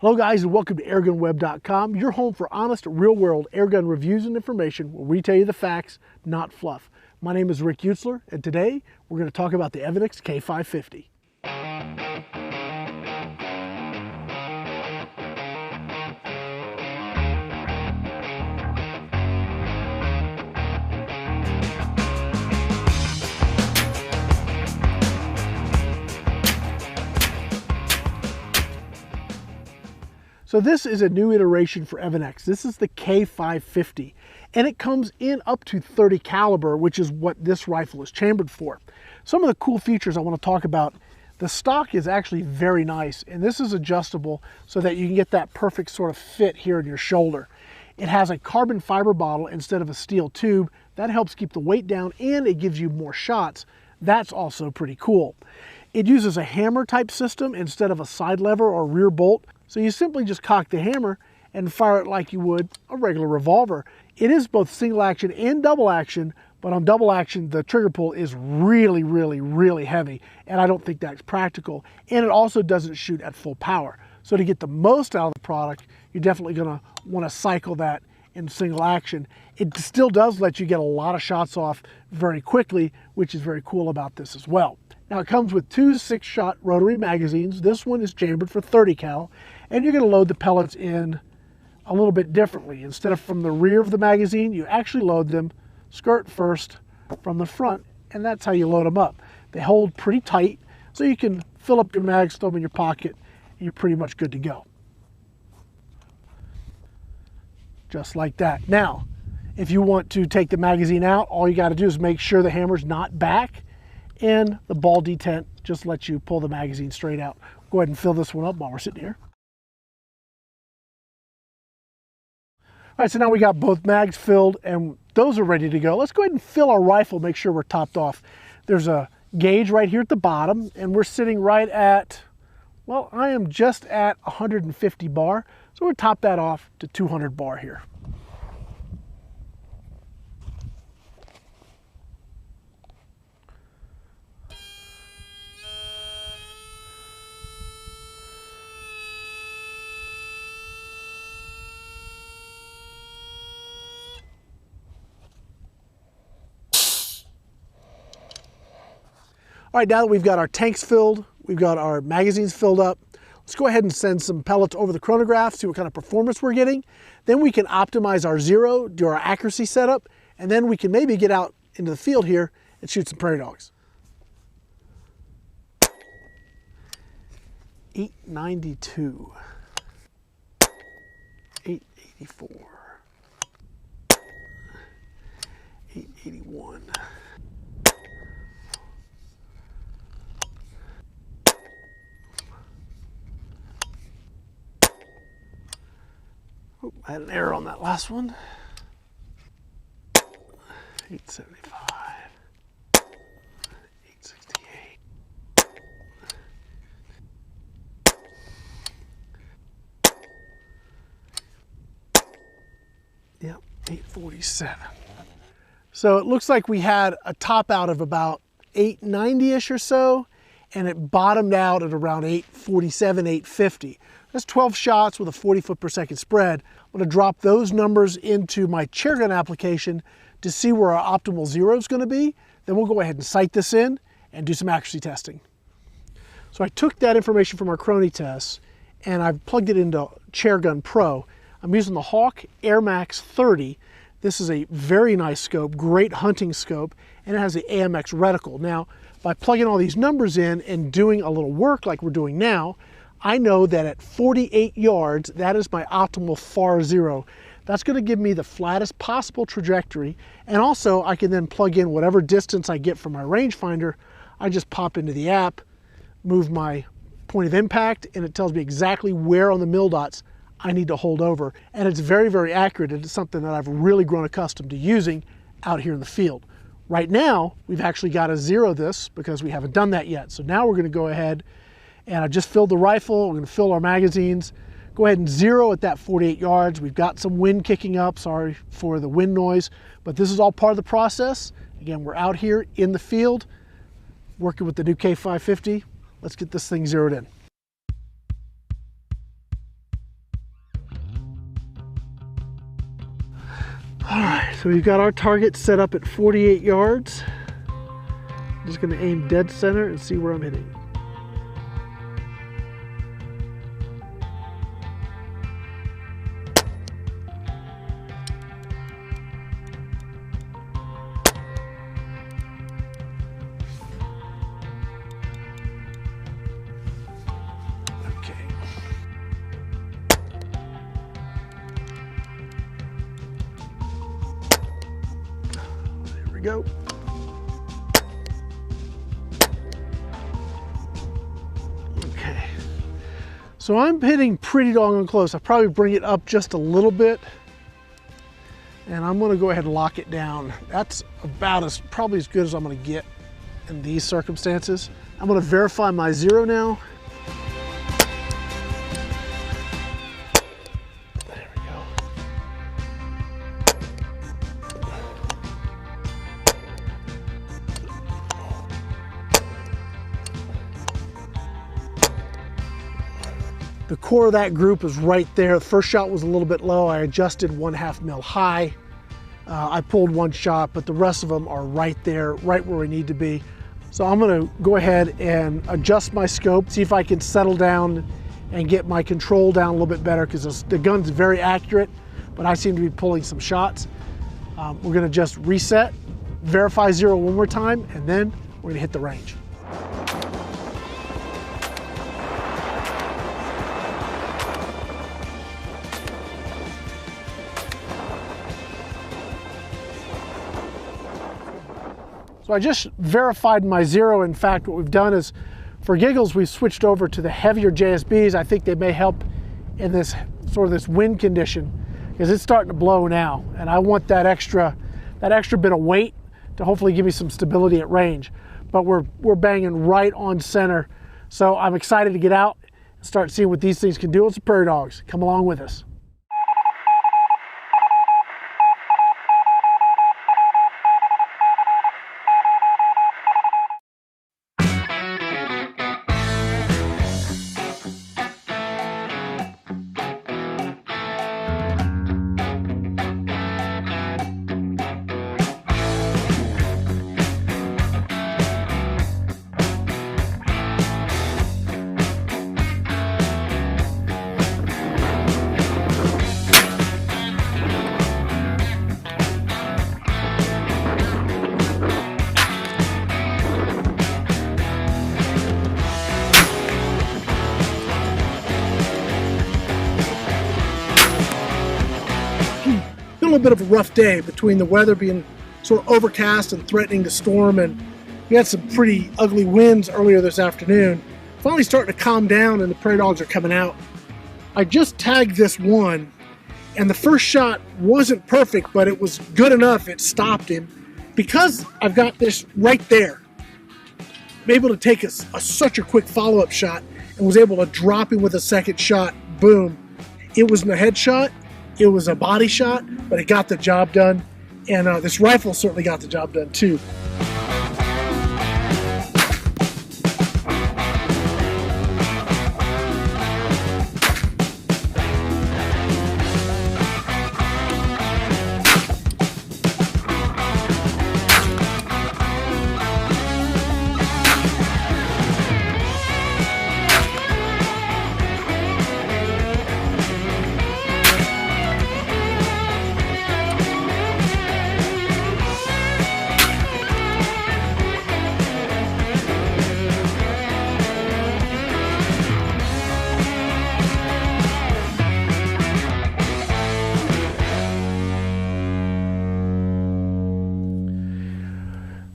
Hello guys, and welcome to airgunweb.com, your home for honest, real-world airgun reviews and information where we tell you the facts, not fluff. My name is Rick Utzler, and today we're going to talk about the افنكس k550. So this is a new iteration for افنكس. This is the k550, and it comes in up to 30 caliber, which is what this rifle is chambered for. Some of the cool features I want to talk about: the stock is actually very nice, and this is adjustable so that you can get that perfect sort of fit here in your shoulder. It has a carbon fiber bottle instead of a steel tube. That helps keep the weight down, and it gives you more shots. That's also pretty cool. It uses a hammer type system instead of a side lever or rear bolt. So you simply just cock the hammer and fire it like you would a regular revolver. It is both single action and double action, but on double action, the trigger pull is really heavy, and I don't think that's practical. And it also doesn't shoot at full power. So to get the most out of the product, you're definitely gonna wanna cycle that in single action. It still does let you get a lot of shots off very quickly, which is very cool about this as well. Now it comes with two 6-shot rotary magazines. This one is chambered for 30 cal, and you're going to load the pellets in a little bit differently. Instead of from the rear of the magazine, you actually load them skirt first from the front, and that's how you load them up. They hold pretty tight, so you can fill up your mags, throw them in your pocket, and you're pretty much good to go. Just like that. Now, if you want to take the magazine out, all you got to do is make sure the hammer's not back, and the ball detent just lets you pull the magazine straight out. Go ahead and fill this one up while we're sitting here. All right, so now we got both mags filled and those are ready to go. Let's go ahead and fill our rifle, make sure we're topped off. There's a gauge right here at the bottom, and we're sitting right at, well, I am just at 150 bar. So we'll top that off to 200 bar here. All right, now that we've got our tanks filled, we've got our magazines filled up, let's go ahead and send some pellets over the chronograph, see what kind of performance we're getting. Then we can optimize our zero, do our accuracy setup, and then we can maybe get out into the field here and shoot some prairie dogs. 892, 884, 881. Oh, I had an error on that last one. 875, 868. Yep, 847. So it looks like we had a top out of about 890-ish or so, and it bottomed out at around 847, 850. That's 12 shots with a 40 foot per second spread. I'm going to drop those numbers into my chair gun application to see where our optimal zero is going to be. Then we'll go ahead and sight this in and do some accuracy testing. So I took that information from our Crony tests and I've plugged it into Chair Gun Pro. I'm using the Hawk Air Max 30. This is a very nice scope, great hunting scope, and it has the AMX reticle. Now, by plugging all these numbers in and doing a little work like we're doing now, I know that at 48 yards, that is my optimal far zero. That's going to give me the flattest possible trajectory, and also I can then plug in whatever distance I get from my rangefinder. I just pop into the app, move my point of impact, and it tells me exactly where on the mil dots I need to hold over. And it's very accurate. It's something that I've really grown accustomed to using out here in the field. Right now, we've actually got to zero this because we haven't done that yet. So now we're going to go ahead, and I just filled the rifle. We're going to fill our magazines. Go ahead and zero at that 48 yards. We've got some wind kicking up. Sorry for the wind noise, but this is all part of the process. Again, we're out here in the field working. working with the new k550. Let's get this thing zeroed in. All right, so we've got our target set up at 48 yards. I'm just gonna aim dead center and see where I'm hitting. Go. Okay, so I'm hitting pretty doggone close. I'll probably bring it up just a little bit, and I'm going to go ahead and lock it down. That's about probably as good as I'm going to get in these circumstances. I'm going to verify my zero now. The core of that group is right there. The first shot was a little bit low. I adjusted 1/2 mil high. I pulled one shot, but the rest of them are right there, right where we need to be. So I'm gonna go ahead and adjust my scope, see if I can settle down and get my control down a little bit better, because the gun's very accurate, but I seem to be pulling some shots. We're gonna just reset, verify zero one more time, and then we're gonna hit the range. So I just verified my zero. In fact, what we've done is, for giggles, we've switched over to the heavier JSBs. I think they may help in this sort of this wind condition, because it's starting to blow now, and I want that extra bit of weight to hopefully give me some stability at range. But we're banging right on center, so I'm excited to get out and start seeing what these things can do with the prairie dogs. Come along with us. A little bit of a rough day, between the weather being sort of overcast and threatening to storm, and we had some pretty ugly winds earlier this afternoon. Finally starting to calm down, and the prairie dogs are coming out. I just tagged this one, and the first shot wasn't perfect, but it was good enough. It stopped him. Because I've got this right there, I'm able to take such a quick follow-up shot, and was able to drop him with a second shot. Boom. It wasn't a headshot. It was a body shot, but it got the job done. And this rifle certainly got the job done too.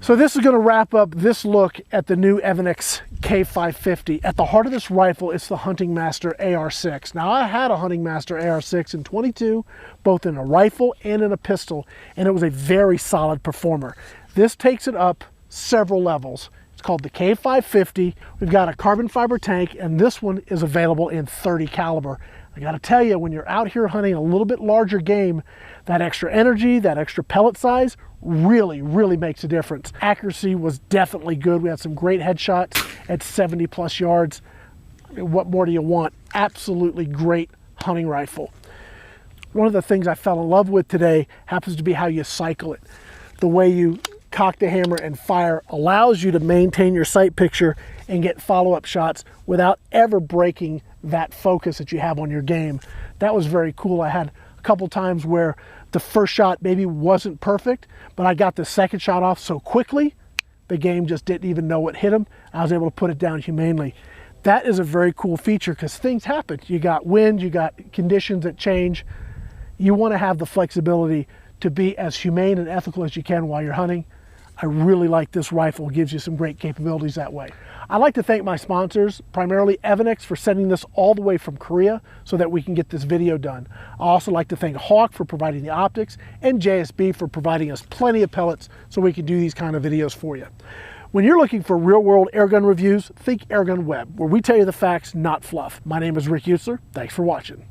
So this is going to wrap up this look at the new افنكس k550. At the heart of this rifle, it's the Hunting Master AR6. Now, I had a Hunting Master AR6 in 22, both in a rifle and in a pistol, and it was a very solid performer. This takes it up several levels. It's called the k550. We've got a carbon fiber tank, and this one is available in 30 caliber. I gotta tell you, when you're out here hunting a little bit larger game, that extra energy, that extra pellet size really, really makes a difference. Accuracy was definitely good. We had some great headshots at 70 plus yards. I mean, what more do you want? Absolutely great hunting rifle. one of the things I fell in love with today happens to be how you cycle it. The way you cock the hammer and fire allows you to maintain your sight picture and get follow-up shots without ever breaking that focus that you have on your game. That was very cool. I had a couple times where the first shot maybe wasn't perfect, but I got the second shot off so quickly, the game just didn't even know what hit him. I was able to put it down humanely. That is a very cool feature because things happen. You got wind, you got conditions that change. You want to have the flexibility to be as humane and ethical as you can while you're hunting. I really like this rifle. It gives you some great capabilities that way. I'd like to thank my sponsors, primarily افنكس, for sending this all the way from Korea so that we can get this video done. I also like to thank Hawk for providing the optics and JSB for providing us plenty of pellets so we can do these kind of videos for you. When you're looking for real-world airgun reviews, think Airgun Web, where we tell you the facts, not fluff. My name is Rick Usler. Thanks for watching.